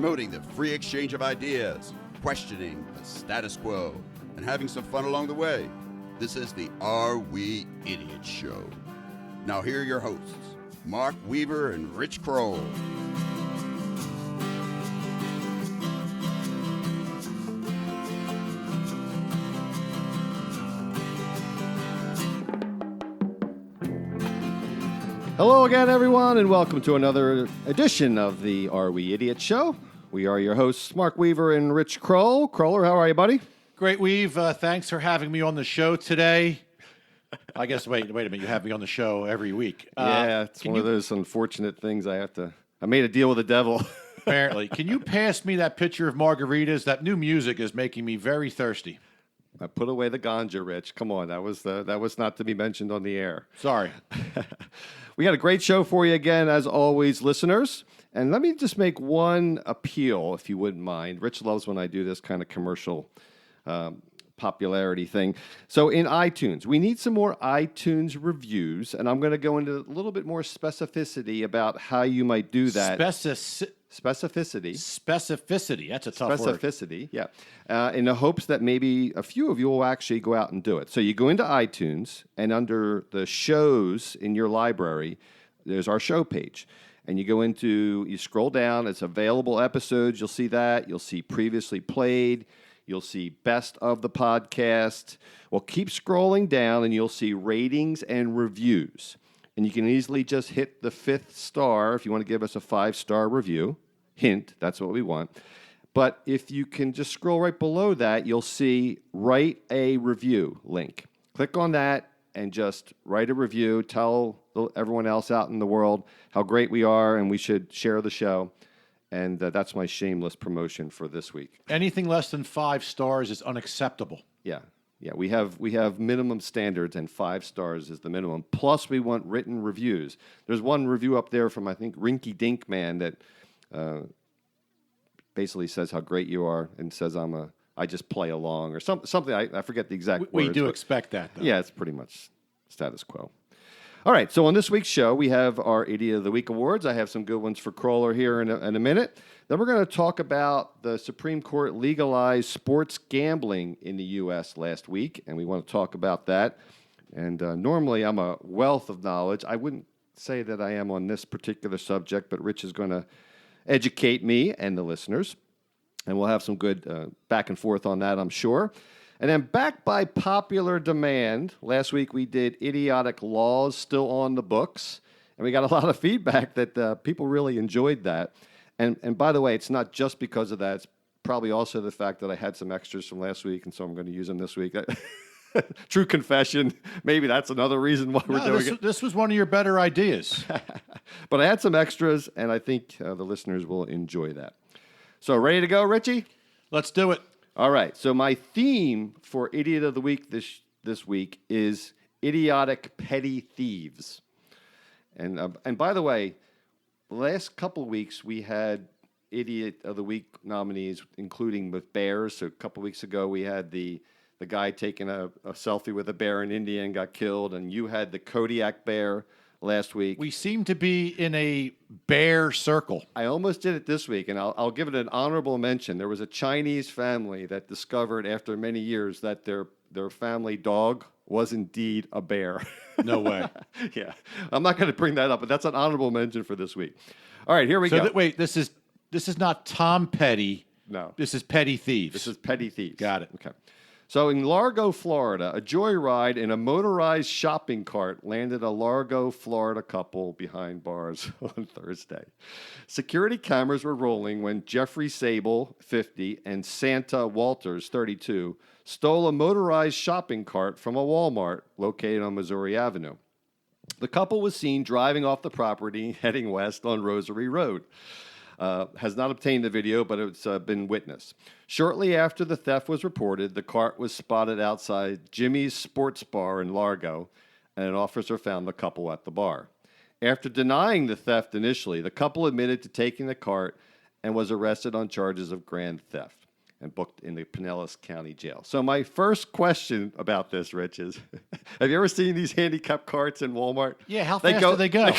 promoting the free exchange of ideas, questioning the status quo, and having some fun along the way. This is the Are We Idiots Show. Now here are your hosts, Mark Weaver and Rich Kroll. Hello again, everyone, and welcome to another edition of the Are We Idiots Show. We are your hosts, Mark Weaver and Rich Kroll. Kroller, how are you, buddy? Great, Weave. Thanks for having me on the show today. I guess, wait a minute. You have me on the show every week. Yeah, it's one of those unfortunate things I made a deal with the devil. Apparently. Can you pass me that picture of margaritas? That new music is making me very thirsty. I put away the ganja, Rich. Come on, that was not to be mentioned on the air. Sorry. We got a great show for you again, as always, listeners. And let me just make one appeal, if you wouldn't mind. Rich loves when I do this kind of commercial popularity thing. So in iTunes, we need some more iTunes reviews, and I'm going to go into a little bit more specificity about how you might do that. Specificity. That's a tough word. Specificity, yeah. In the hopes that maybe a few of you will actually go out and do it. So you go into iTunes, and under the shows in your library, there's our show page. And you scroll down, it's available episodes. You'll see that. You'll see previously played. You'll see best of the podcast. Well, keep scrolling down, and you'll see ratings and reviews. And you can easily just hit the 5th star if you want to give us a 5-star review. Hint, that's what we want. But if you can just scroll right below that, you'll see Write a Review link. Click on that and just write a review. Tell everyone else out in the world how great we are and we should share the show. And that's my shameless promotion for this week. Anything less than 5 stars is unacceptable. Yeah, we have minimum standards, and 5 stars is the minimum. Plus, we want written reviews. There's one review up there from, I think, Rinky Dink Man that basically says how great you are and says I just play along or something. I forget the exact words. We do expect that, though. Yeah, it's pretty much status quo. All right, so on this week's show, we have our Idiot of the Week awards. I have some good ones for Kroller here in a minute. Then we're going to talk about the Supreme Court legalized sports gambling in the U.S. last week, and we want to talk about that. And normally I'm a wealth of knowledge. I wouldn't say that I am on this particular subject, but Rich is going to educate me and the listeners, and we'll have some good back and forth on that, I'm sure. And then back by popular demand, last week we did idiotic laws still on the books, and we got a lot of feedback that people really enjoyed that. And by the way, it's not just because of that. It's probably also the fact that I had some extras from last week, and so I'm going to use them this week. True confession. Maybe that's another reason why we're doing it. This was one of your better ideas. But I had some extras, and I think the listeners will enjoy that. So ready to go, Richie? Let's do it. All right, so my theme for Idiot of the Week this week is idiotic petty thieves. And by the way, the last couple of weeks we had Idiot of the Week nominees, including with bears. So a couple of weeks ago we had the guy taking a selfie with a bear in India and got killed, and you had the Kodiak bear last week. We seem to be in a bear circle. I almost did it this week, and I'll give it an honorable mention. There was a Chinese family that discovered after many years that their family dog was indeed a bear. No way. Yeah. I'm not going to bring that up, but that's an honorable mention for this week. All right, here we go. Wait, this is not Tom Petty. No. This is Petty Thieves. This is Petty Thieves. Got it. Okay. So in Largo, Florida, a joyride in a motorized shopping cart landed a Largo, Florida couple behind bars on Thursday. Security cameras were rolling when Jeffrey Sable, 50, and Santa Walters, 32, stole a motorized shopping cart from a Walmart located on Missouri Avenue. The couple was seen driving off the property heading west on Rosary Road. Has not obtained the video, but it's been witnessed. Shortly after the theft was reported, the cart was spotted outside Jimmy's Sports Bar in Largo, and an officer found the couple at the bar. After denying the theft initially, the couple admitted to taking the cart and was arrested on charges of grand theft and booked in the Pinellas County Jail. So my first question about this, Rich, is have you ever seen these handicapped carts in Walmart? Yeah, how fast do they go?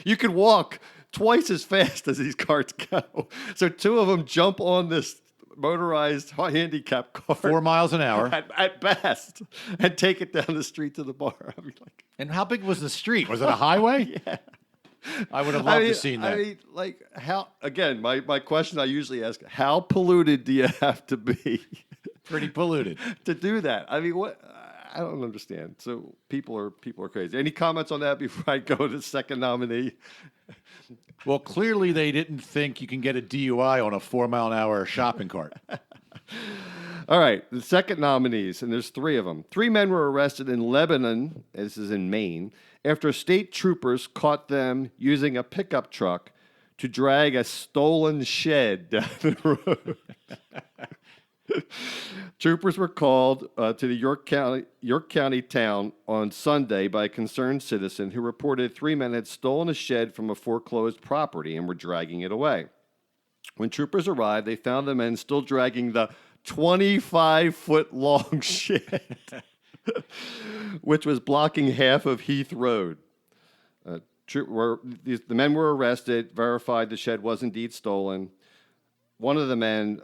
You could walk twice as fast as these carts go. So two of them jump on this motorized handicap cart 4 miles an hour. at best and take it down the street to the bar. I mean, like, And how big was the street? Was it a highway? yeah. I would have loved to seen that. I mean, like, how, again, my question I usually ask, how polluted do you have to be Pretty polluted. to do that? I mean, what? I don't understand. So people are crazy. Any comments on that before I go to the second nominee? Well, clearly they didn't think you can get a DUI on a 4 mile an hour shopping cart. All right, the second nominees, and there's three of them. 3 men were arrested in Lebanon, this is in Maine, after state troopers caught them using a pickup truck to drag a stolen shed down the road. Troopers were called to the York County town on Sunday by a concerned citizen who reported 3 men had stolen a shed from a foreclosed property and were dragging it away. When troopers arrived, they found the men still dragging the 25-foot-long shed, which was blocking half of Heath Road. The men were arrested, verified the shed was indeed stolen. One of the men,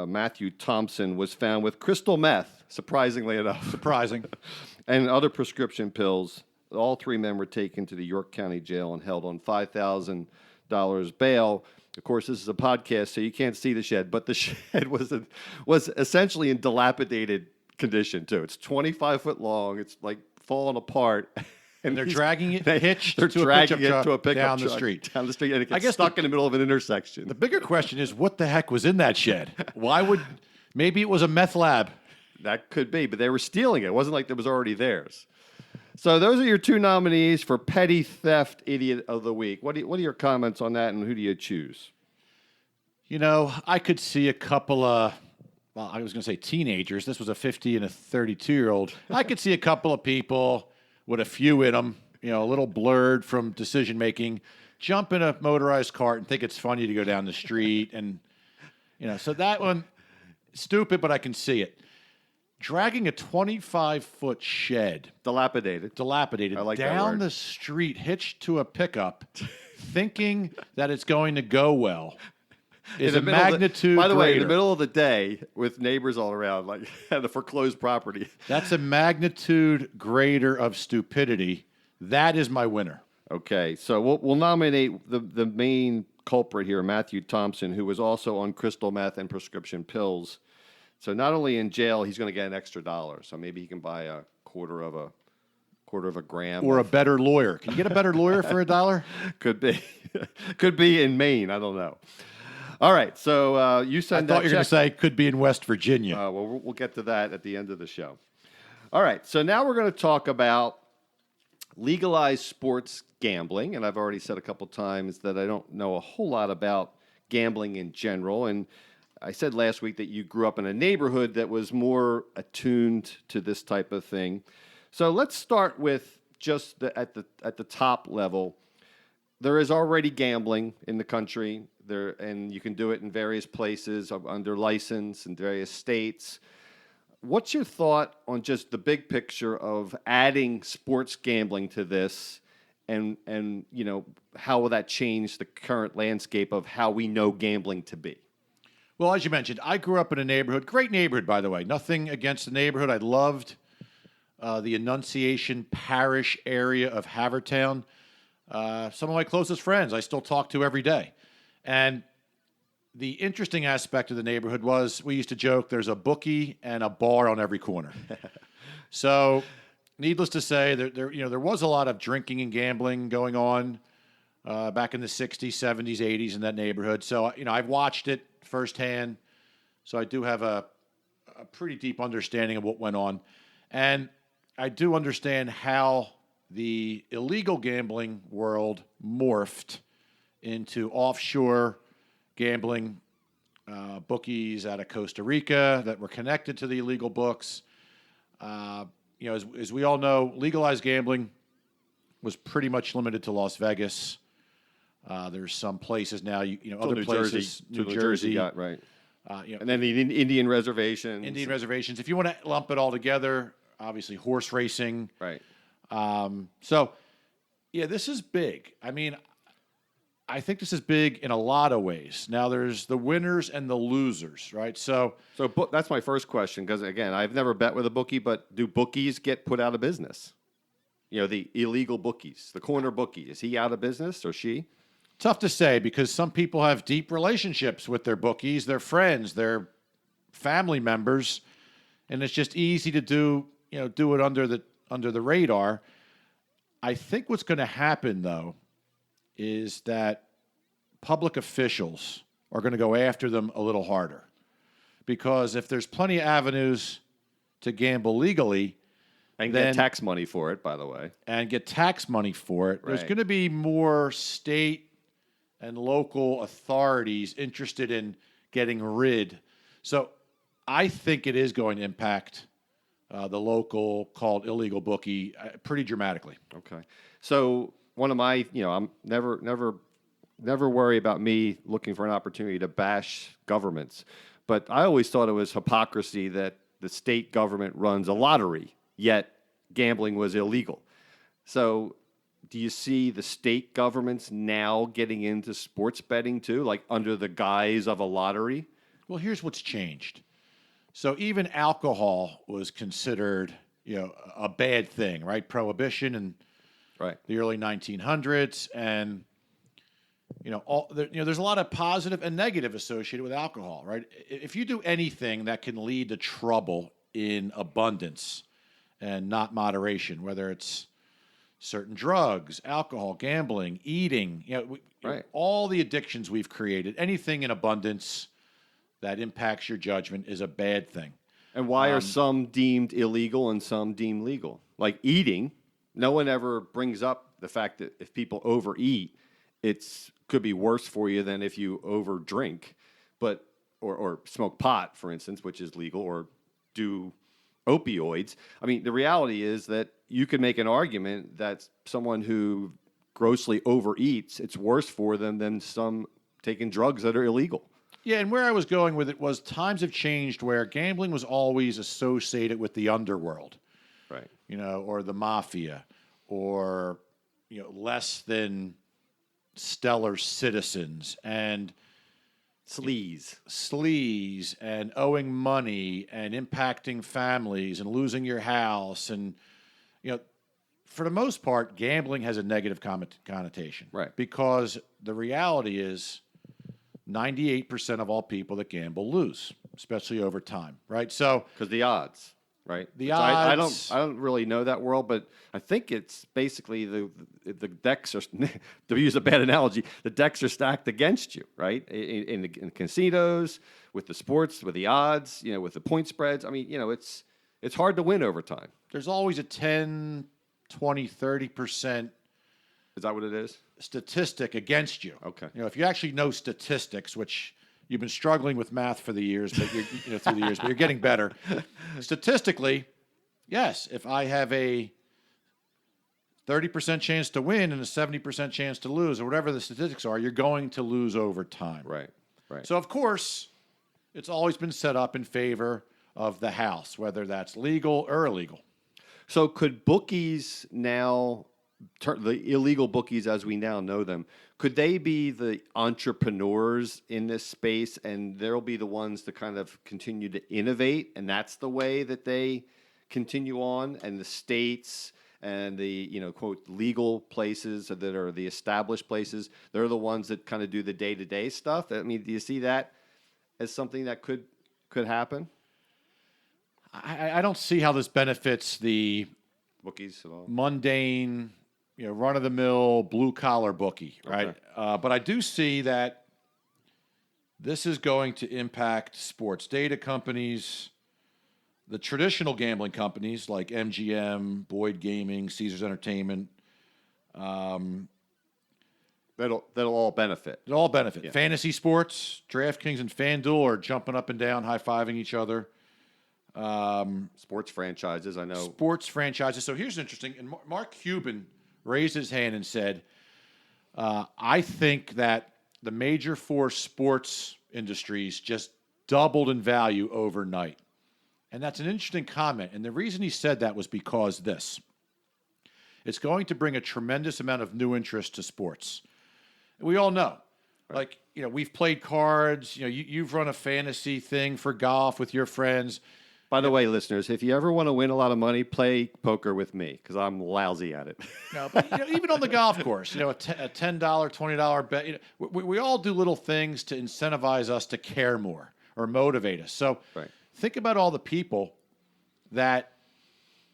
Matthew Thompson, was found with crystal meth, surprisingly enough. Surprising. And other prescription pills. All 3 men were taken to the York County Jail and held on $5,000 bail. Of course, this is a podcast, so you can't see the shed, but the shed was essentially in dilapidated condition, too. It's 25 foot long. It's like falling apart. And they're dragging it hitched they're to dragging a pickup it to a truck pickup down truck the street. Down the street, and it gets guess stuck in the middle of an intersection. The bigger question is, what the heck was in that shed? Maybe it was a meth lab. That could be, but they were stealing it. It wasn't like it was already theirs. So those are your 2 nominees for Petty Theft Idiot of the Week. What are your comments on that, and who do you choose? You know, I could see a couple of, well, I was going to say teenagers. This was a 50 and a 32-year-old. I could see a couple of people with a few in them, you know, a little blurred from decision-making, jump in a motorized cart and think it's funny to go down the street. And, you know, so that one, stupid, but I can see it. Dragging a 25-foot shed, Dilapidated. I like word. down the street, hitched to a pickup, thinking that it's going to go well, is a magnitude by the way, in the greater. middle of the day with neighbors all around, like at the foreclosed property. That's a magnitude greater of stupidity. That is my winner. Okay, so we'll nominate the main culprit here, Matthew Thompson, who was also on crystal meth and prescription pills. So not only in jail, he's going to get an extra $1. So maybe he can buy a quarter of a gram. Or a better lawyer. Can you get a better lawyer for $1? Could be. Could be in Maine. I don't know. All right. So you I send thought that you were going to check. say could be in West Virginia. Well, we'll get to that at the end of the show. All right. So now we're going to talk about legalized sports gambling. And I've already said a couple times that I don't know a whole lot about gambling in general. And I said last week that you grew up in a neighborhood that was more attuned to this type of thing. So let's start with just at the top level. There is already gambling in the country there, and you can do it in various places under license in various states. What's your thought on just the big picture of adding sports gambling to this, and you know, how will that change the current landscape of how we know gambling to be? Well, as you mentioned, I grew up in a neighborhood, great neighborhood, by the way. Nothing against the neighborhood. I loved the Annunciation Parish area of Havertown. Some of my closest friends I still talk to every day. And the interesting aspect of the neighborhood was we used to joke there's a bookie and a bar on every corner. So, needless to say, there was a lot of drinking and gambling going on back in the 60s, 70s, 80s in that neighborhood. So, you know, I've watched it firsthand. So I do have a pretty deep understanding of what went on. And I do understand how the illegal gambling world morphed into offshore gambling bookies out of Costa Rica that were connected to the illegal books. You know, as we all know, legalized gambling was pretty much limited to Las Vegas. There's some places now, other places, New Jersey got right. You know, And then the Indian reservations. Indian reservations. If you want to lump it all together, obviously horse racing. Right. So, yeah, this is big. I mean, I think this is big in a lot of ways. Now, there's the winners and the losers, right? So That's my first question because, again, I've never bet with a bookie, but do bookies get put out of business? You know, the illegal bookies, the corner bookie. Is he out of business or she? tough to say because some people have deep relationships with their bookies, their friends, their family members, and it's just easy to do it under the radar. I think what's going to happen though is that public officials are going to go after them a little harder because if there's plenty of avenues to gamble legally and get tax money for it, by the way, there's Right. going to be more state and local authorities interested in getting rid. So I think it is going to impact the local called illegal bookie pretty dramatically. Okay. So one of my, I'm never worry about me looking for an opportunity to bash governments, but I always thought it was hypocrisy that the state government runs a lottery, yet gambling was illegal. So do you see the state governments now getting into sports betting too, like under the guise of a lottery? Well, here's what's changed. So even alcohol was considered, a bad thing, right? Prohibition in Right. the early 1900s, and there's a lot of positive and negative associated with alcohol, right? If you do anything that can lead to trouble in abundance and not moderation, whether it's certain drugs, alcohol, gambling, eating, Right. all the addictions we've created, anything in abundance that impacts your judgment is a bad thing. And why are some deemed illegal and some deemed legal? Like eating, no one ever brings up the fact that if people overeat, it's could be worse for you than if you overdrink, but or smoke pot, for instance, which is legal, or do opioids. I mean, the reality is that you can make an argument that someone who grossly overeats, it's worse for them than some taking drugs that are illegal. Yeah, and where I was going with it was times have changed where gambling was always associated with the underworld, Right. or the mafia, or less than stellar citizens and sleaze and owing money and impacting families and losing your house and for the most part, gambling has a negative connotation, Right. Because the reality is 98% of all people that gamble lose, especially over time, right? So Because the odds, right? The Which I odds- don't really know that world, but I think it's basically the decks are, to use a bad analogy, the decks are stacked against you, right? In the casinos, with the sports, with the odds, with the point spreads. I mean, it's hard to win over time. there's always a 10, 20, 30% Is that what it is? statistic against you. Okay. If you actually know statistics, which you've been struggling with math for the years, but through the years, but you're getting better. Statistically, yes, if I have a 30% chance to win and a 70% chance to lose, or whatever the statistics are, you're going to lose over time. Right. So, of course, it's always been set up in favor of the house, whether that's legal or illegal. So could bookies now, the illegal bookies as we now know them, could they be the entrepreneurs in this space and they'll be the ones to kind of continue to innovate, and that's the way that they continue on, and the states and the, quote, legal places that are the established places, they're the ones that kind of do the day-to-day stuff? I mean, do you see that as something that could happen? I don't see how this benefits the Bookies at all? mundane, run-of-the-mill blue-collar bookie, right? Okay. But I do see that this is going to impact sports data companies, the traditional gambling companies like MGM, Boyd Gaming, Caesars Entertainment. That'll all benefit. They all benefit. Yeah. Fantasy sports, DraftKings and FanDuel are jumping up and down, high-fiving each other. Sports franchises, I know. Sports franchises. So here's interesting. And Mark Cuban raised his hand and said, I think that the major four sports industries just doubled in value overnight. And that's an interesting comment. And the reason he said that was because it's going to bring a tremendous amount of new interest to sports. We all know. Like, we've played cards. You've run a fantasy thing for golf with your friends. By the way, listeners, if you ever want to win a lot of money, play poker with me because I'm lousy at it. No, but even on the golf course, a $10, $20 bet. We all do little things to incentivize us to care more or motivate us. So think about all the people that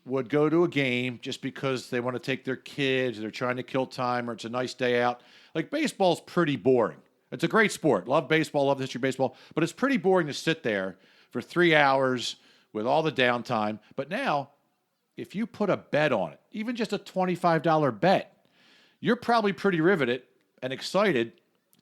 would go to a game just because they want to take their kids, they're trying to kill time, or it's a nice day out. Like, baseball's pretty boring. It's a great sport. Love baseball, love the history of baseball, but it's pretty boring to sit there for 3 hours with all the downtime. But now, if you put a bet on it, even just a $25 bet, you're probably pretty riveted and excited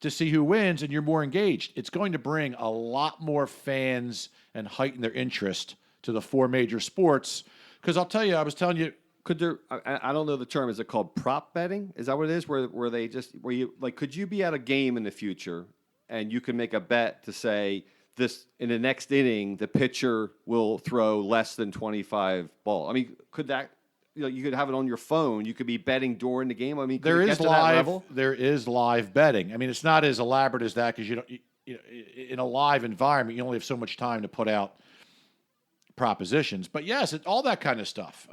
to see who wins, and you're more engaged. It's going to bring a lot more fans and heighten their interest to the 4 major sports. Because I'll tell you, I was telling you, I don't know the term. Is it called prop betting? Is that what it is? Where you like, could you be at a game in the future and you can make a bet to say this in the next inning the pitcher will throw less than 25 balls? I mean, could that? You could have it on your phone. You could be betting during the game. I mean, there is live. There is live betting. I mean, it's not as elaborate as that because in a live environment you only have so much time to put out propositions. But yes, all that kind of stuff.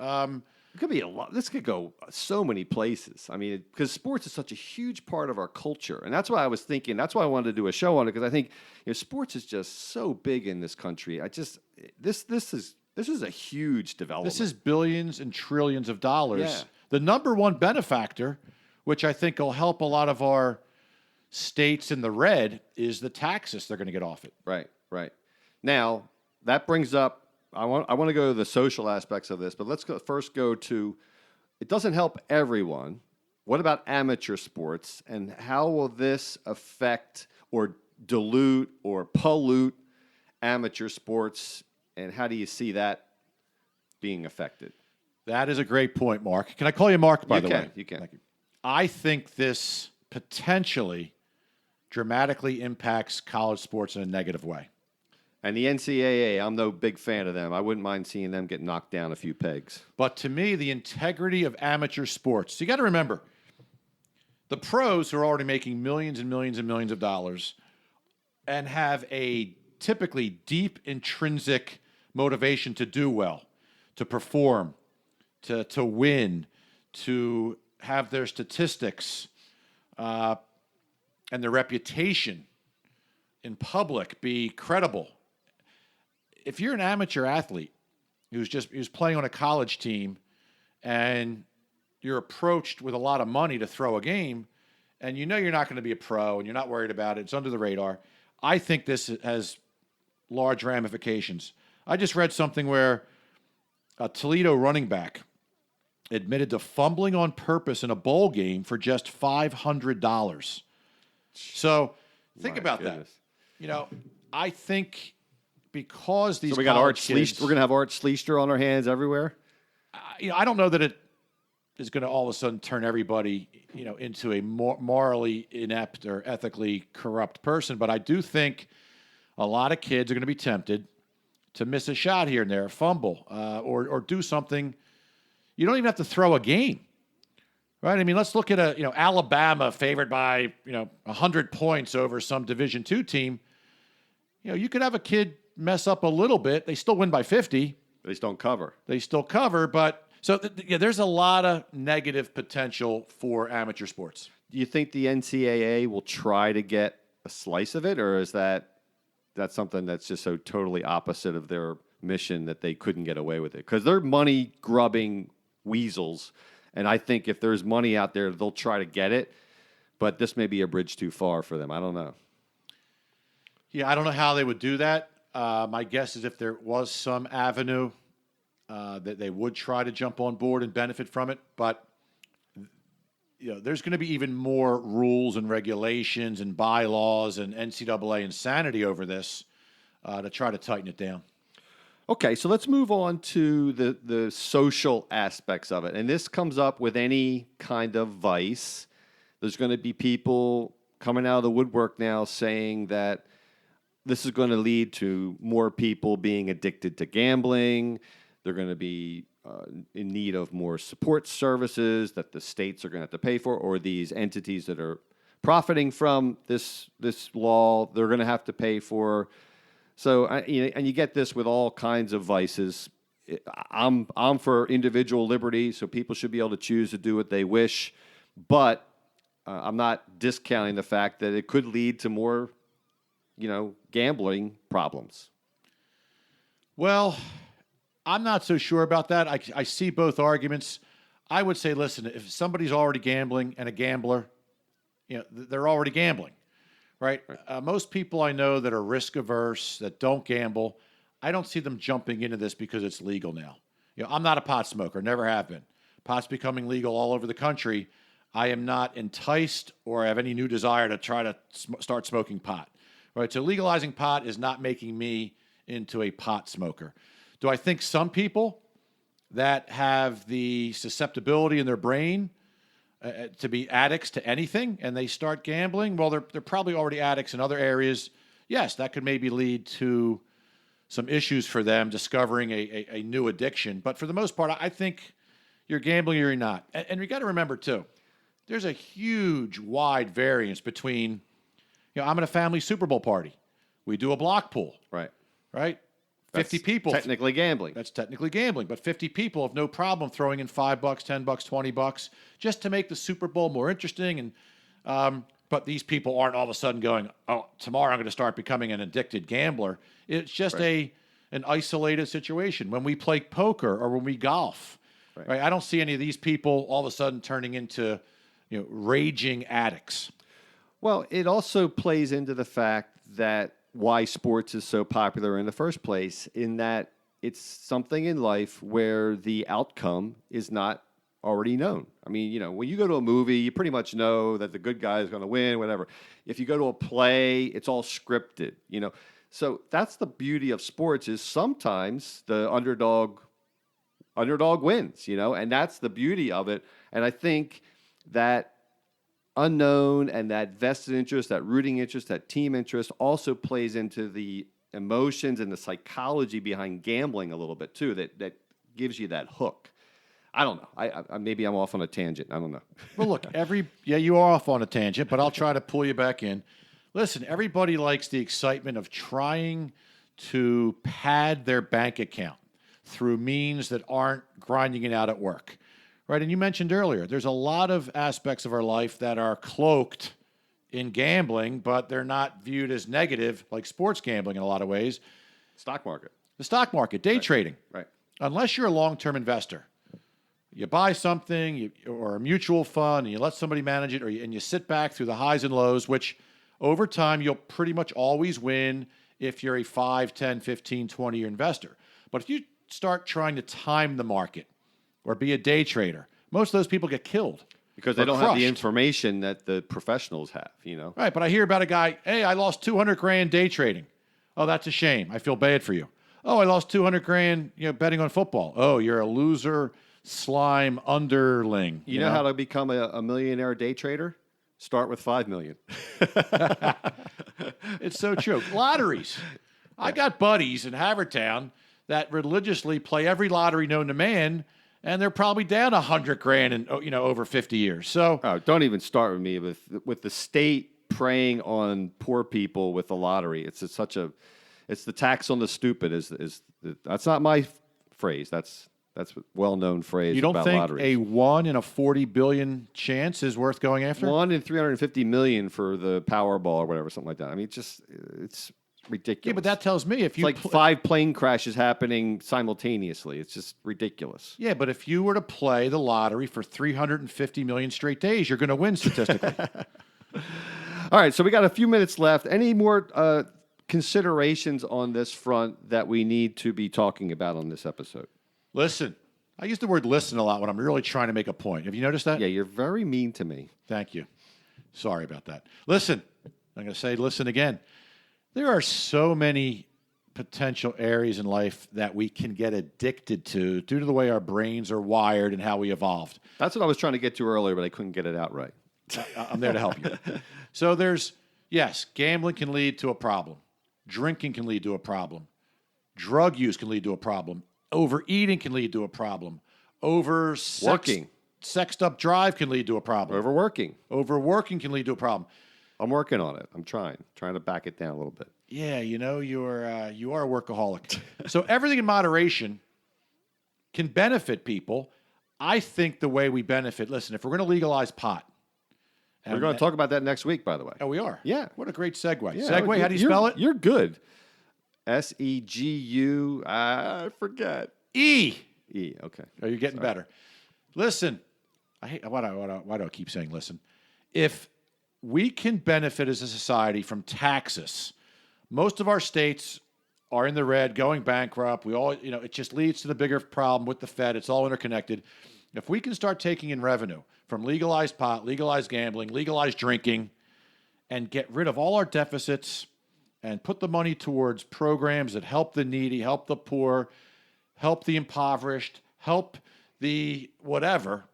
It could be a lot. This could go so many places. I mean, because sports is such a huge part of our culture, and that's why I was thinking. That's why I wanted to do a show on it, because I think sports is just so big in this country. This is a huge development. This is billions and trillions of dollars. Yeah. The number one benefactor, which I think will help a lot of our states in the red, is the taxes they're going to get off it. Right. Now that brings up. I want to go to the social aspects of this, but let's first go to, it doesn't help everyone. What about amateur sports, and how will this affect or dilute or pollute amateur sports, and how do you see that being affected? That is a great point, Mark. Can I call you Mark, by the way? You can. Thank you. I think this potentially dramatically impacts college sports in a negative way. And the NCAA, I'm no big fan of them. I wouldn't mind seeing them get knocked down a few pegs. But to me, the integrity of amateur sports, you got to remember, the pros who are already making millions and millions and millions of dollars and have a typically deep intrinsic motivation to do well, to perform, to win, to have their statistics and their reputation in public be credible. If you're an amateur athlete who's playing on a college team and you're approached with a lot of money to throw a game and you're not going to be a pro and you're not worried about it, it's under the radar, I think this has large ramifications. I just read something where a Toledo running back admitted to fumbling on purpose in a bowl game for just $500. So think about that. I think because these we got Art kids, we're going to have Art Schlichter on our hands everywhere. I don't know that it is going to all of a sudden turn everybody, into a morally inept or ethically corrupt person. But I do think a lot of kids are going to be tempted to miss a shot here and there, fumble, or do something. You don't even have to throw a game, right? I mean, let's look at Alabama favored by 100 points over some Division II team. You could have a kid mess up a little bit. They still win by 50. They just don't cover. They still cover, but so there's a lot of negative potential for amateur sports. Do you think the NCAA will try to get a slice of it, or is that's something that's just so totally opposite of their mission that they couldn't get away with it? Because they're money-grubbing weasels, and I think if there's money out there, they'll try to get it, but this may be a bridge too far for them. I don't know. Yeah, I don't know how they would do that. My guess is if there was some avenue that they would try to jump on board and benefit from it. But there's going to be even more rules and regulations and bylaws and NCAA insanity over this to try to tighten it down. Okay, so let's move on to the social aspects of it. And this comes up with any kind of vice. There's going to be people coming out of the woodwork now saying that this is going to lead to more people being addicted to gambling. They're going to be in need of more support services that the states are going to have to pay for, or these entities that are profiting from this law. They're going to have to pay for. So, and you get this with all kinds of vices. I'm for individual liberty, so people should be able to choose to do what they wish. But I'm not discounting the fact that it could lead to more, gambling problems. Well, I'm not so sure about that. I see both arguments. I would say, listen, if somebody's already gambling and a gambler, they're already gambling, right? Most people I know that are risk averse, that don't gamble, I don't see them jumping into this because it's legal now. I'm not a pot smoker, never have been. Pot's becoming legal all over the country. I am not enticed or have any new desire to try to start smoking pot, right? So legalizing pot is not making me into a pot smoker. Do I think some people that have the susceptibility in their brain to be addicts to anything and they start gambling, well, they're probably already addicts in other areas. Yes, that could maybe lead to some issues for them discovering a new addiction. But for the most part, I think you're gambling or you're not. And you got to remember, too, there's a huge, wide variance between, I'm at a family Super Bowl party. We do a block pool. Right. 50 people. Technically gambling. That's technically gambling. But 50 people have no problem throwing in $5, $10, $20 just to make the Super Bowl more interesting. And but these people aren't all of a sudden going, oh, tomorrow I'm going to start becoming an addicted gambler. It's just an isolated situation. When we play poker or when we golf, right? I don't see any of these people all of a sudden turning into raging addicts. Well, it also plays into the fact that why sports is so popular in the first place, in that it's something in life where the outcome is not already known. I mean, when you go to a movie, you pretty much know that the good guy is going to win, whatever. If you go to a play, it's all scripted, So that's the beauty of sports, is sometimes the underdog wins, and that's the beauty of it. And I think that unknown and that vested interest, that rooting interest, that team interest also plays into the emotions and the psychology behind gambling a little bit too, that gives you that hook. I don't know. I maybe I'm off on a tangent. I don't know. Well, look, you are off on a tangent, but I'll try to pull you back in. Listen, everybody likes the excitement of trying to pad their bank account through means that aren't grinding it out at work. Right, and you mentioned earlier, there's a lot of aspects of our life that are cloaked in gambling, but they're not viewed as negative, like sports gambling in a lot of ways. Stock market. The stock market, day trading. Right. Unless you're a long-term investor, you buy something or a mutual fund, and you let somebody manage it, and you sit back through the highs and lows, which over time you'll pretty much always win if you're a 5, 10, 15, 20-year investor. But if you start trying to time the market, or be a day trader, most of those people get killed. Because they don't have the information that the professionals have, Right, but I hear about a guy, hey, I lost $200,000 day trading. Oh, that's a shame. I feel bad for you. Oh, I lost $200,000, betting on football. Oh, you're a loser, slime, underling. You know how to become a millionaire day trader? Start with $5 million. It's so true. Lotteries. Yeah. I got buddies in Havertown that religiously play every lottery known to man, and they're probably down $100,000 in over 50 years. So don't even start with me with the state preying on poor people with the lottery. It's the tax on the stupid. That's not my phrase. That's a well-known phrase. You don't about think lotteries. A 1 in a 40 billion chance is worth going after? 1 in 350 million for the Powerball or whatever, something like that. I mean, it's ridiculous. Yeah, but that tells me if you... It's like 5 plane crashes happening simultaneously. It's just ridiculous. Yeah, but if you were to play the lottery for 350 million straight days, you're going to win statistically. All right, so we got a few minutes left. Any more considerations on this front that we need to be talking about on this episode? Listen. I use the word listen a lot when I'm really trying to make a point. Have you noticed that? Yeah, you're very mean to me. Thank you. Sorry about that. Listen. I'm going to say listen again. There are so many potential areas in life that we can get addicted to due to the way our brains are wired and how we evolved. That's what I was trying to get to earlier, but I couldn't get it out right. I'm there to help you. So yes, gambling can lead to a problem. Drinking can lead to a problem. Drug use can lead to a problem. Overeating can lead to a problem. sexed up drive can lead to a problem. Overworking. Overworking can lead to a problem. I'm working on it. I'm trying to back it down a little bit. Yeah, you are a workaholic. So everything in moderation can benefit people. I think the way we benefit. Listen, if we're going to legalize pot, We're going to talk about that next week, by the way. Oh, we are. Yeah. What a great segue. Yeah, Segue. How do you spell it? You're good. SEGU. I forget. E. Okay. Oh, you're getting better. Listen, why do I keep saying listen? If we can benefit as a society from taxes, most of our states are in the red, going bankrupt. We all, it just leads to the bigger problem with the Fed. It's all interconnected. If we can start taking in revenue from legalized pot, legalized gambling, legalized drinking, and get rid of all our deficits and put the money towards programs that help the needy, help the poor, help the impoverished, help the whatever,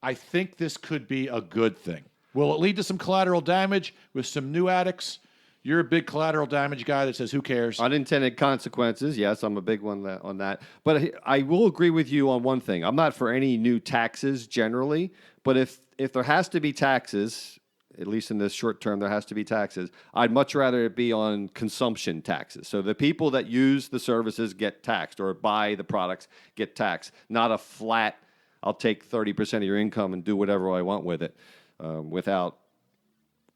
I think this could be a good thing. Will it lead to some collateral damage with some new addicts? You're a big collateral damage guy that says, who cares? Unintended consequences. Yes, I'm a big one on that. But I will agree with you on one thing. I'm not for any new taxes generally, but if there has to be taxes, at least in this short term, there has to be taxes, I'd much rather it be on consumption taxes. So the people that use the services get taxed or buy the products get taxed, not a flat, I'll take 30% of your income and do whatever I want with it without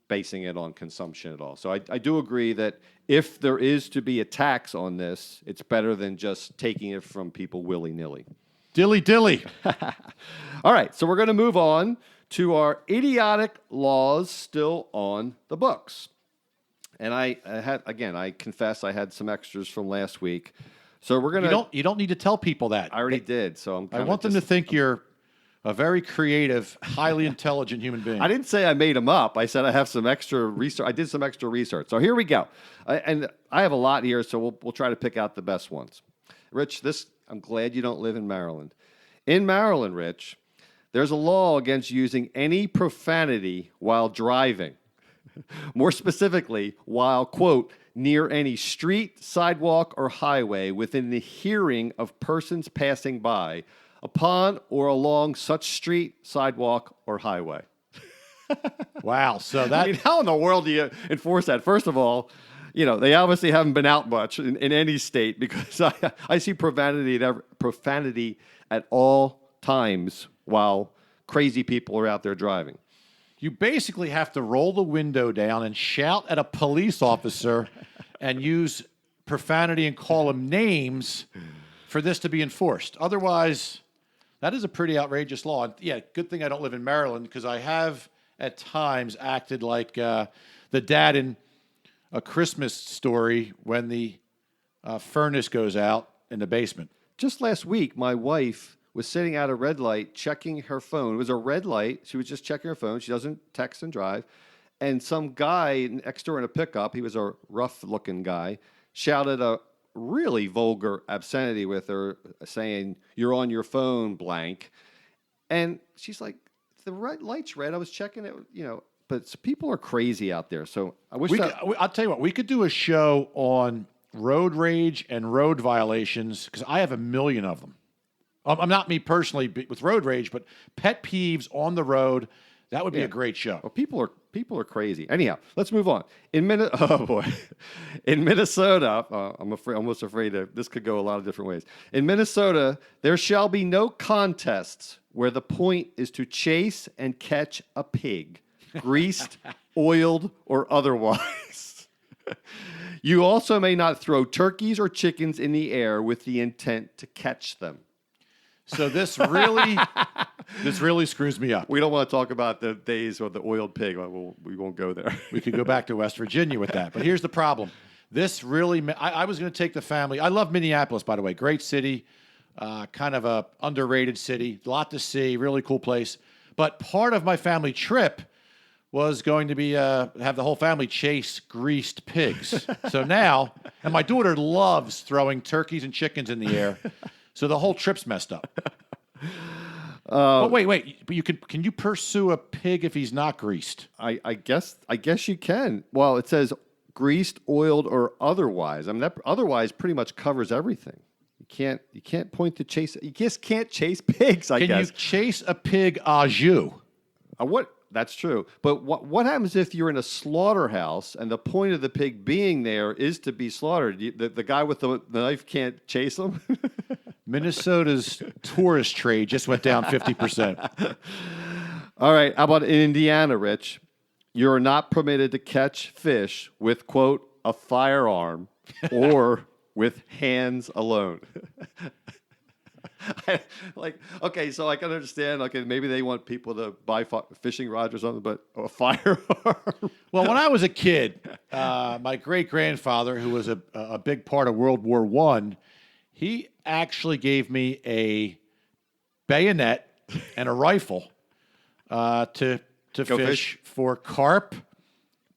basing it on consumption at all. So I do agree that if there is to be a tax on this, it's better than just taking it from people willy-nilly. Dilly. All right, so we're going to move on to our idiotic laws still on the books. And I confess I had some extras from last week. So we're going to... You don't need to tell people that. I already did, so I want them to think you're a very creative, highly intelligent human being. I didn't say I made them up. I said I have some extra research. I did some extra research. So here we go. And I have a lot here, so we'll try to pick out the best ones. Rich, I'm glad you don't live in Maryland. In Maryland, Rich, there's a law against using any profanity while driving. More specifically, while, quote, near any street, sidewalk, or highway within the hearing of persons passing by, upon or along such street, sidewalk, or highway. Wow. So that... I mean, how in the world do you enforce that? First of all, they obviously haven't been out much in any state because I see profanity at all times while crazy people are out there driving. You basically have to roll the window down and shout at a police officer and use profanity and call him names for this to be enforced. Otherwise, that is a pretty outrageous law. And yeah, good thing I don't live in Maryland because I have at times acted like the dad in A Christmas Story when the furnace goes out in the basement. Just last week, my wife was sitting at a red light checking her phone. It was a red light. She was just checking her phone. She doesn't text and drive. And some guy next door in a pickup, he was a rough-looking guy, shouted a really vulgar obscenity with her, saying, "You're on your phone, blank." And she's like, the red light's red. I was checking it, but people are crazy out there. So I wish I'll tell you what, we could do a show on road rage and road violations because I have a million of them. I'm not me personally with road rage, but pet peeves on the road. That would be a great show. Well, people are crazy. Anyhow, let's move on. In Minnesota, I'm almost afraid that this could go a lot of different ways. In Minnesota, there shall be no contests where the point is to chase and catch a pig, greased, oiled, or otherwise. You also may not throw turkeys or chickens in the air with the intent to catch them. So this really screws me up. We don't want to talk about the days of the oiled pig. We won't go there. We could go back to West Virginia with that. But here's the problem. This really, I was going to take the family. I love Minneapolis, by the way. Great city, kind of a underrated city. A lot to see, really cool place. But part of my family trip was going to be have the whole family chase greased pigs. So now, and my daughter loves throwing turkeys and chickens in the air. So the whole trip's messed up. But wait. But can you pursue a pig if he's not greased? I guess you can. Well, it says greased, oiled, or otherwise. I mean, that otherwise pretty much covers everything. can't point to chase. You just can't chase pigs. I Can guess. you chase a pig au jus? What? That's true. But what happens if you're in a slaughterhouse and the point of the pig being there is to be slaughtered? The guy with the knife can't chase him. Minnesota's tourist trade just went down 50%. All right. How about in Indiana, Rich? You're not permitted to catch fish with, quote, a firearm or with hands alone. Okay, so I can understand. Okay, maybe they want people to buy fishing rods or something, but a firearm. Well, when I was a kid, my great-grandfather, who was a big part of World War I, he actually gave me a bayonet and a rifle to Go fish for carp,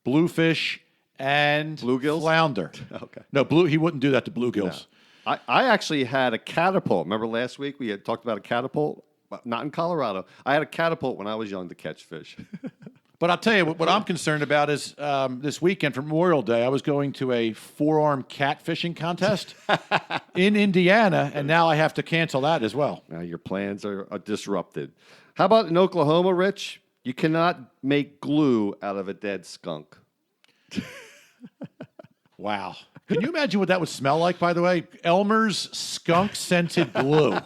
bluefish, and Bluegills? flounder. Okay. No, he wouldn't do that to bluegills. I actually had a catapult. Remember last week we had talked about a catapult? Not in Colorado. I had a catapult when I was young to catch fish. But I'll tell you, what I'm concerned about is this weekend for Memorial Day, I was going to a four-arm cat fishing contest in Indiana, and now I have to cancel that as well. Now your plans are disrupted. How about in Oklahoma, Rich? You cannot make glue out of a dead skunk. Wow. Can you imagine what that would smell like, by the way? Elmer's skunk-scented glue.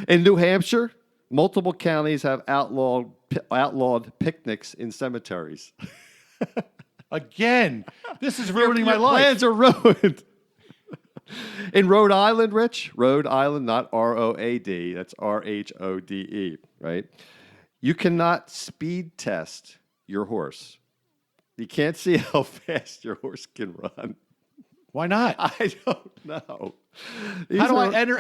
In New Hampshire, multiple counties have outlawed picnics in cemeteries. Again, this is ruining my Your life. plans are ruined. In Rhode Island, Rich, Rhode Island, not ROAD, that's RHODE, right? You cannot speed test your horse. You can't see how fast your horse can run. Why not? I don't know. How do I enter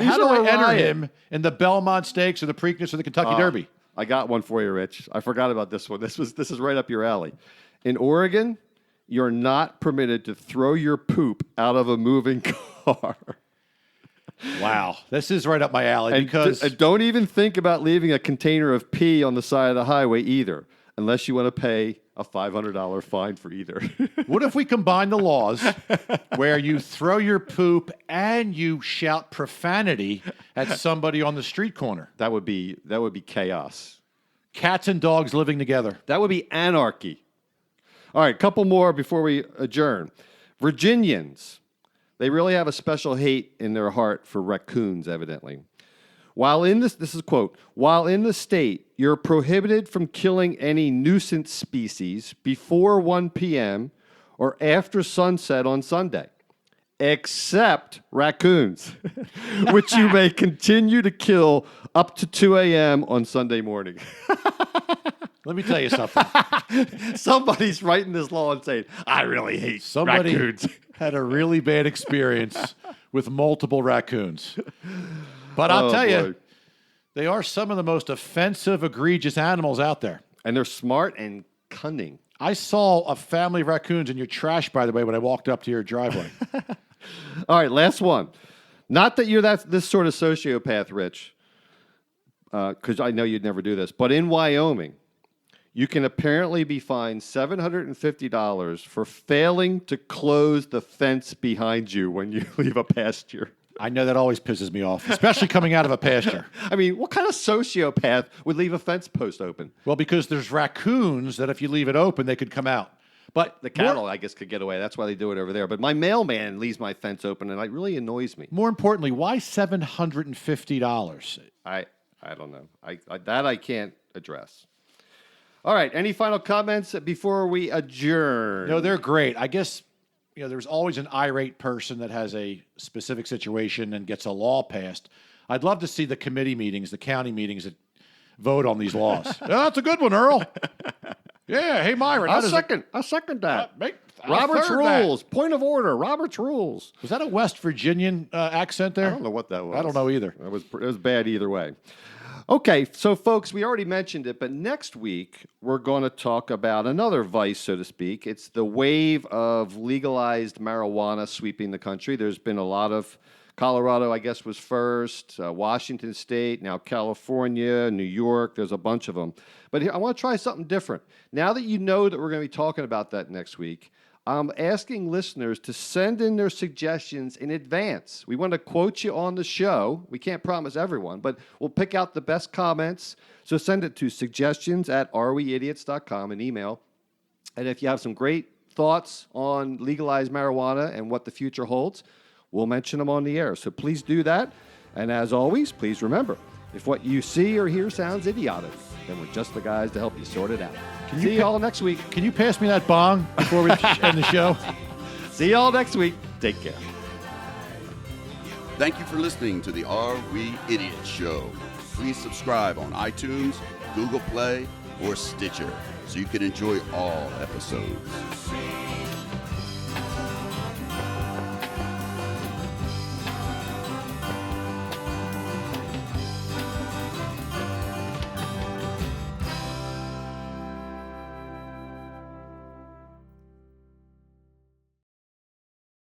him in the Belmont Stakes or the Preakness or the Kentucky Derby? I got one for you, Rich. I forgot about this one. This is right up your alley. In Oregon, you're not permitted to throw your poop out of a moving car. Wow. This is right up my alley And because don't even think about leaving a container of pee on the side of the highway either, unless you want to pay a $500 fine for either. what if we combine the laws where you throw your poop and you shout profanity at somebody on the street corner? That would be chaos. Cats and dogs living together. That would be anarchy. All right, couple more before we adjourn. Virginians, they really have a special hate in their heart for raccoons, evidently. While in this is a quote, while in the state, you're prohibited from killing any nuisance species before 1 p.m. or after sunset on Sunday, except raccoons, which you may continue to kill up to 2 a.m. on Sunday morning. Let me tell you something. Somebody's writing this law and saying, I really hate Somebody raccoons. had a really bad experience with multiple raccoons. But I'll tell you, they are some of the most offensive, egregious animals out there. And they're smart and cunning. I saw a family of raccoons in your trash, by the way, when I walked up to your driveway. All right, last one. Not that you're this sort of sociopath, Rich, because I know you'd never do this, but in Wyoming, you can apparently be fined $750 for failing to close the fence behind you when you leave a pasture. I know that always pisses me off, especially coming out of a pasture. I mean, what kind of sociopath would leave a fence post open? Well, because there's raccoons that if you leave it open, they could come out. But The cattle, I guess, could get away. That's why they do it over there. But my mailman leaves my fence open, and it really annoys me. more importantly, why $750? I don't know. I can't address. All right. Any final comments before we adjourn? No, they're great. I guess there's always an irate person that has a specific situation and gets a law passed. I'd love to see the committee meetings, the county meetings that vote on these laws. That's a good one, Earl. Yeah. Hey, Myron. I second that. I Robert's third that. rules. Point of order. Robert's rules. Was that a West Virginian accent there? I don't know what that was. I don't know either. It was bad either way. Okay, so folks, we already mentioned it, but next week we're going to talk about another vice, so to speak. It's the wave of legalized marijuana sweeping the country. There's been a lot of Colorado, I guess, was first, Washington State, now California, New York. There's a bunch of them. But here, I want to try something different. Now that you know that we're going to be talking about that next week, I'm asking listeners to send in their suggestions in advance. We want to quote you on the show. We can't promise everyone, but we'll pick out the best comments. So send it to suggestions@areweidiots.com, an email. And if you have some great thoughts on legalized marijuana and what the future holds, we'll mention them on the air. So please do that. And as always, please remember, if what you see or hear sounds idiotic, then we're just the guys to help you sort it out. See y'all next week. Can you pass me that bong before we end the show? See y'all next week. Take care. Thank you for listening to the Are We Idiots Show. Please subscribe on iTunes, Google Play, or Stitcher so you can enjoy all episodes.